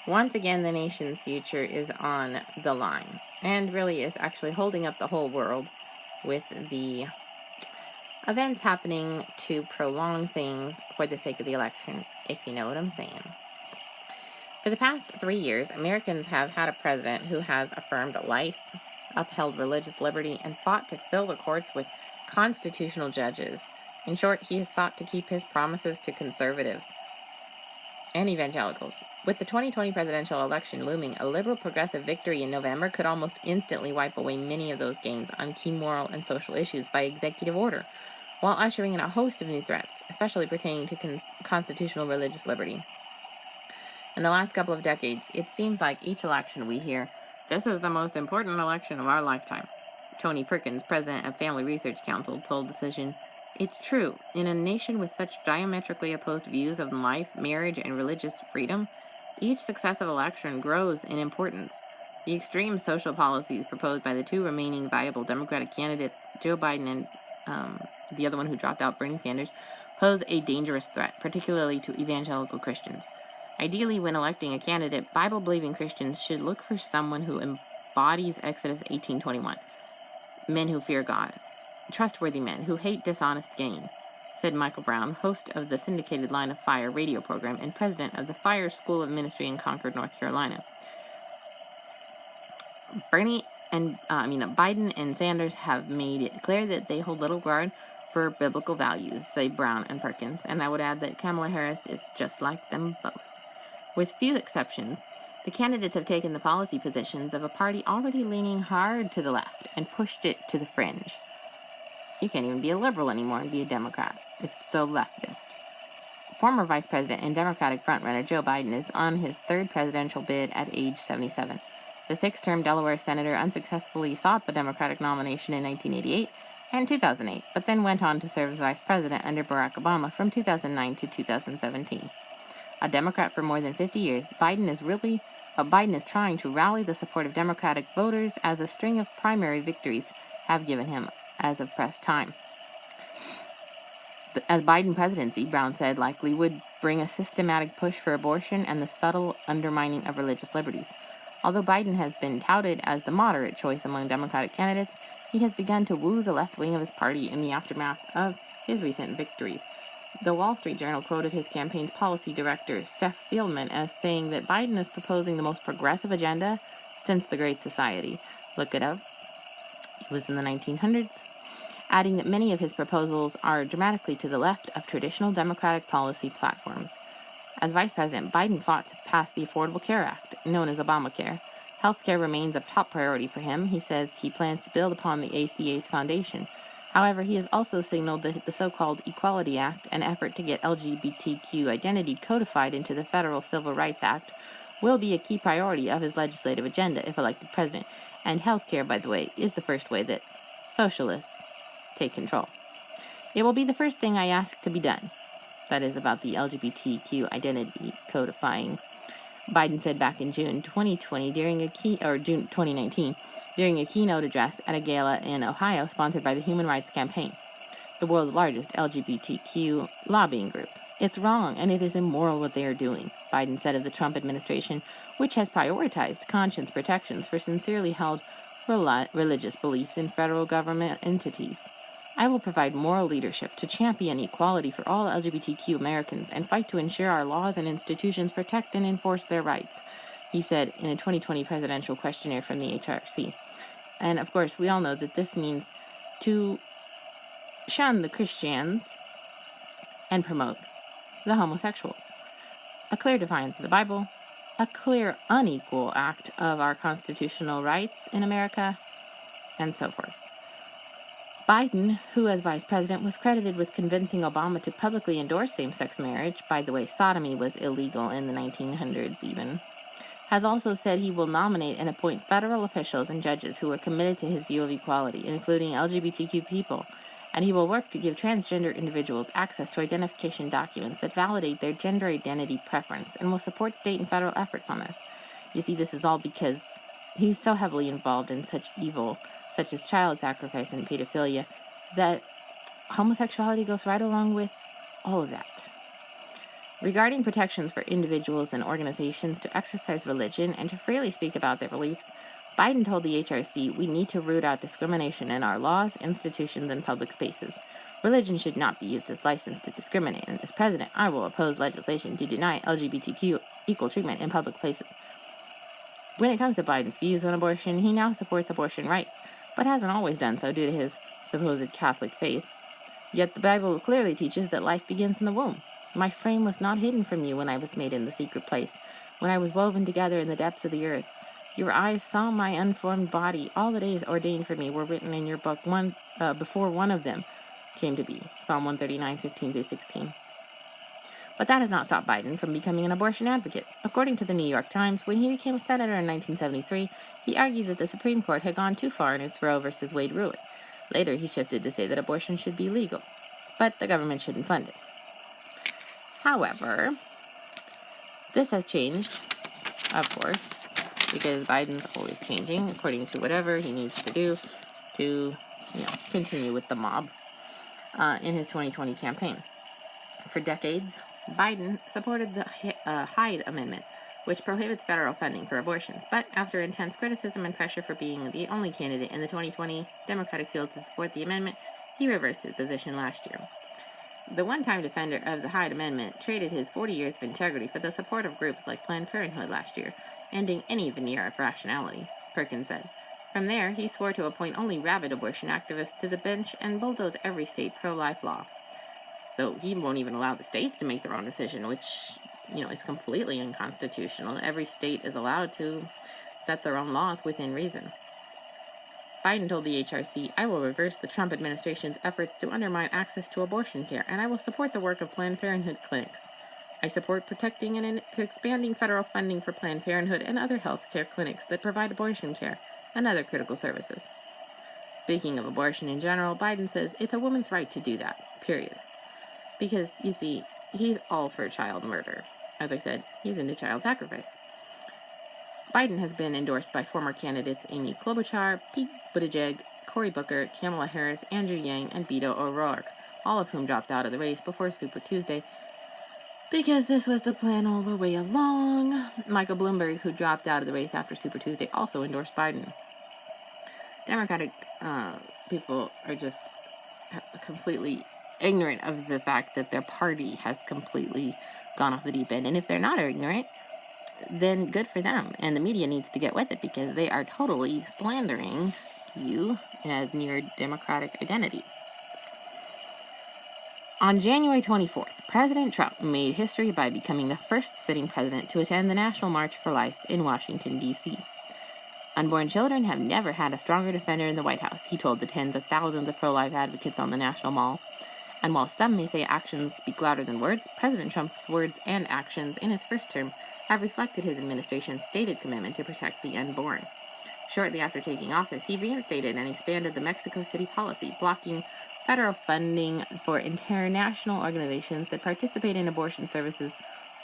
Once again, the nation's future is on the line and really is actually holding up the whole world with the events happening to prolong things for the sake of the election, if you know what I'm saying. For the past 3 years, Americans have had a president who has affirmed life, upheld religious liberty, and fought to fill the courts with constitutional judges. In short, he has sought to keep his promises to conservatives and evangelicals. With the 2020 presidential election looming, a liberal progressive victory in November could almost instantly wipe away many of those gains on key moral and social issues by executive order, while ushering in a host of new threats, especially pertaining to constitutional religious liberty. In the last couple of decades, it seems like each election we hear, "This is the most important election of our lifetime." Tony Perkins, president of Family Research Council, told Decision, "It's true. In a nation with such diametrically opposed views of life, marriage, and religious freedom, each successive election grows in importance. The extreme social policies proposed by the two remaining viable Democratic candidates, Joe Biden and the other one who dropped out, Bernie Sanders, pose a dangerous threat, particularly to evangelical Christians. Ideally, when electing a candidate, Bible-believing Christians should look for someone who embodies Exodus 18:21, men who fear God, trustworthy men who hate dishonest gain," said Michael Brown, host of the syndicated Line of Fire radio program and president of the Fire School of Ministry in Concord, North Carolina. Biden and Sanders have made it clear that they hold little regard for biblical values, say Brown and Perkins, and I would add that Kamala Harris is just like them both. With few exceptions, the candidates have taken the policy positions of a party already leaning hard to the left and pushed it to the fringe. You can't even be a liberal anymore and be a Democrat. It's so leftist. Former Vice President and Democratic frontrunner Joe Biden is on his third presidential bid at age 77. The six-term Delaware senator unsuccessfully sought the Democratic nomination in 1988 and 2008, but then went on to serve as vice president under Barack Obama from 2009 to 2017. A Democrat for more than 50 years, Biden is trying to rally the support of Democratic voters as a string of primary victories have given him as of press time. As Biden presidency, Brown said, likely would bring a systematic push for abortion and the subtle undermining of religious liberties. Although Biden has been touted as the moderate choice among Democratic candidates, he has begun to woo the left wing of his party in the aftermath of his recent victories. The Wall Street Journal quoted his campaign's policy director, Steph Fieldman, as saying that Biden is proposing the most progressive agenda since the Great Society. Look it up. It was in the 1900s. Adding that many of his proposals are dramatically to the left of traditional Democratic policy platforms. As vice president, Biden fought to pass the Affordable Care Act, known as Obamacare. Healthcare remains a top priority for him. He says he plans to build upon the ACA's foundation. However, he has also signaled that the so-called Equality Act, an effort to get LGBTQ identity codified into the Federal Civil Rights Act, will be a key priority of his legislative agenda if elected president. And healthcare, by the way, is the first way that socialists take control. "It will be the first thing I ask to be done." That is about the LGBTQ identity codifying, Biden said back in June 2019 during a keynote address at a gala in Ohio sponsored by the Human Rights Campaign, the world's largest LGBTQ lobbying group. "It's wrong and it is immoral what they are doing," Biden said of the Trump administration, which has prioritized conscience protections for sincerely held religious beliefs in federal government entities. "I will provide moral leadership to champion equality for all LGBTQ Americans and fight to ensure our laws and institutions protect and enforce their rights," he said in a 2020 presidential questionnaire from the HRC. And of course, we all know that this means to shun the Christians and promote the homosexuals. A clear defiance of the Bible, a clear unequal act of our constitutional rights in America, and so forth. Biden, who as vice president was credited with convincing Obama to publicly endorse same-sex marriage, by the way, sodomy was illegal in the 1900s even, has also said he will nominate and appoint federal officials and judges who are committed to his view of equality, including LGBTQ people, and he will work to give transgender individuals access to identification documents that validate their gender identity preference and will support state and federal efforts on this. You see, this is all because he's so heavily involved in such evil, such as child sacrifice and pedophilia, that homosexuality goes right along with all of that. Regarding protections for individuals and organizations to exercise religion and to freely speak about their beliefs, Biden told the HRC, "We need to root out discrimination in our laws, institutions, and public spaces. Religion should not be used as license to discriminate, and as president, I will oppose legislation to deny LGBTQ equal treatment in public places." When it comes to Biden's views on abortion, he now supports abortion rights, but hasn't always done so due to his supposed Catholic faith. Yet the Bible clearly teaches that life begins in the womb. "My frame was not hidden from you when I was made in the secret place, when I was woven together in the depths of the earth. Your eyes saw my unformed body. All the days ordained for me were written in your book before one of them came to be." Psalm 139:15-16. But that has not stopped Biden from becoming an abortion advocate. According to the New York Times, when he became a senator in 1973, he argued that the Supreme Court had gone too far in its Roe v. Wade ruling. Later, he shifted to say that abortion should be legal, but the government shouldn't fund it. However, this has changed, of course, because Biden's always changing according to whatever he needs to do to, continue with the mob in his 2020 campaign. For decades, Biden supported the Hyde Amendment, which prohibits federal funding for abortions, but after intense criticism and pressure for being the only candidate in the 2020 Democratic field to support the amendment, he reversed his position last year. The one-time defender of the Hyde Amendment traded his 40 years of integrity for the support of groups like Planned Parenthood last year, ending any veneer of rationality, Perkins said. From there, he swore to appoint only rabid abortion activists to the bench and bulldoze every state pro-life law. So he won't even allow the states to make their own decision, which, is completely unconstitutional. Every state is allowed to set their own laws within reason. Biden told the HRC, "I will reverse the Trump administration's efforts to undermine access to abortion care, and I will support the work of Planned Parenthood clinics. I support protecting and expanding federal funding for Planned Parenthood and other health care clinics that provide abortion care and other critical services." Speaking of abortion in general, Biden says it's a woman's right to do that, period. Because, you see, he's all for child murder. As I said, he's into child sacrifice. Biden has been endorsed by former candidates Amy Klobuchar, Pete Buttigieg, Cory Booker, Kamala Harris, Andrew Yang, and Beto O'Rourke, all of whom dropped out of the race before Super Tuesday, because this was the plan all the way along. Michael Bloomberg, who dropped out of the race after Super Tuesday, also endorsed Biden. Democratic people are just completely ignorant of the fact that their party has completely gone off the deep end. And if they're not ignorant, then good for them. And the media needs to get with it because they are totally slandering you and your Democratic identity. On January 24th, President Trump made history by becoming the first sitting president to attend the National March for Life in Washington, D.C. "Unborn children have never had a stronger defender in the White House," he told the tens of thousands of pro-life advocates on the National Mall. And while some may say actions speak louder than words, President Trump's words and actions in his first term have reflected his administration's stated commitment to protect the unborn. Shortly after taking office, he reinstated and expanded the Mexico City policy, blocking federal funding for international organizations that participate in abortion services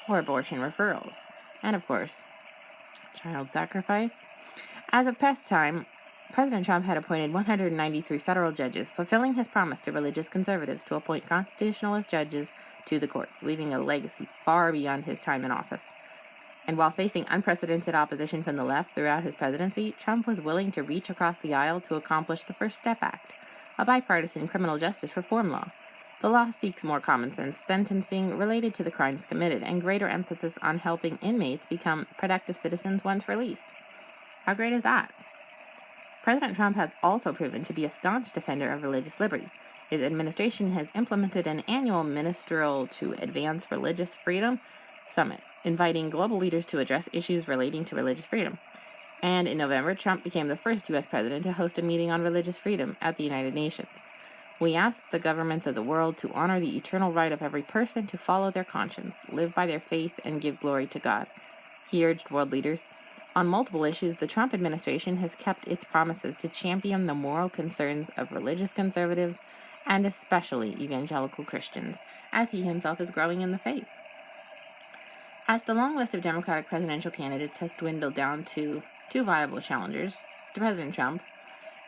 or abortion referrals. And of course, child sacrifice. As of past time, President Trump had appointed 193 federal judges, fulfilling his promise to religious conservatives to appoint constitutionalist judges to the courts, leaving a legacy far beyond his time in office. And while facing unprecedented opposition from the left throughout his presidency, Trump was willing to reach across the aisle to accomplish the First Step Act, a bipartisan criminal justice reform law. The law seeks more common sense sentencing related to the crimes committed and greater emphasis on helping inmates become productive citizens once released. How great is that? President Trump has also proven to be a staunch defender of religious liberty. His administration has implemented an annual Ministerial to Advance Religious Freedom Summit, inviting global leaders to address issues relating to religious freedom. And in November, Trump became the first U.S. president to host a meeting on religious freedom at the United Nations. "We ask the governments of the world to honor the eternal right of every person to follow their conscience, live by their faith, and give glory to God," he urged world leaders. On multiple issues, the Trump administration has kept its promises to champion the moral concerns of religious conservatives and especially evangelical Christians, as he himself is growing in the faith. As the long list of Democratic presidential candidates has dwindled down to two viable challengers, to President Trump,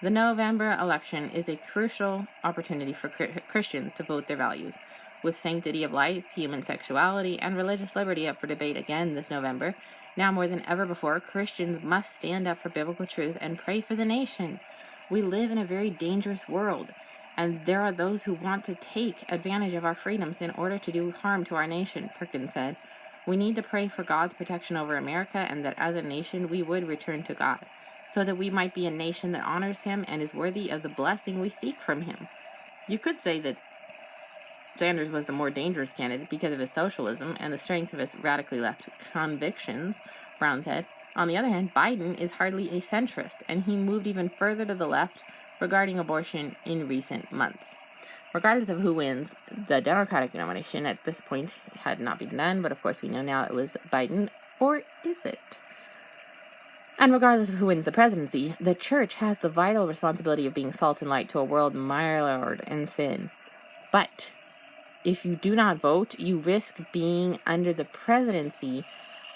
the November election is a crucial opportunity for Christians to vote their values, With sanctity of life, human sexuality, and religious liberty up for debate again this November, now more than ever before, Christians must stand up for biblical truth and pray for the nation. We live in a very dangerous world, and there are those who want to take advantage of our freedoms in order to do harm to our nation, Perkins said. We need to pray for God's protection over America, and that as a nation we would return to God, so that we might be a nation that honors Him and is worthy of the blessing we seek from Him. You could say that Sanders was the more dangerous candidate because of his socialism and the strength of his radically left convictions, Brown said. On the other hand, Biden is hardly a centrist, and he moved even further to the left regarding abortion in recent months. Regardless of who wins, the Democratic nomination at this point had not been done, but of course we know now it was Biden, or is it? And regardless of who wins the presidency, the church has the vital responsibility of being salt and light to a world mired in sin. But if you do not vote, you risk being under the presidency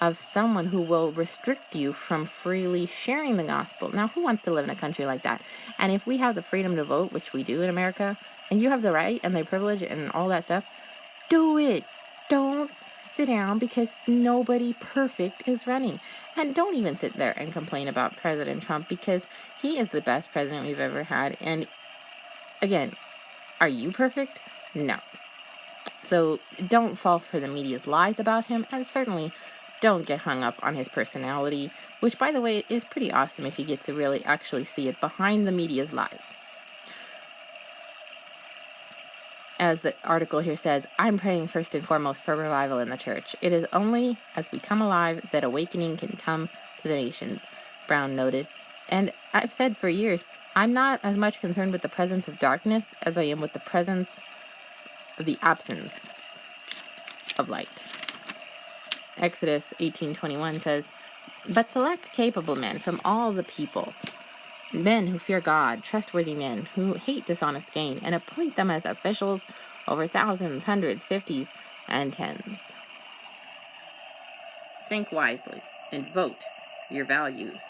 of someone who will restrict you from freely sharing the gospel. Now, who wants to live in a country like that? And if we have the freedom to vote, which we do in America, and you have the right and the privilege and all that stuff, do it. Don't sit down because nobody perfect is running. And don't even sit there and complain about President Trump, because he is the best president we've ever had. And again, are you perfect? No. So don't fall for the media's lies about him, and certainly don't get hung up on his personality, which, by the way, is pretty awesome if you get to really actually see it behind the media's lies. As the article here says, I'm praying first and foremost for revival in the church. It is only as we come alive that awakening can come to the nations, Brown noted. And I've said for years, I'm not as much concerned with the presence of darkness as I am with the absence of light. Exodus 18:21 says, but select capable men from all the people, men who fear God, trustworthy men who hate dishonest gain, and appoint them as officials over thousands, hundreds, fifties, and tens. Think wisely and vote your values.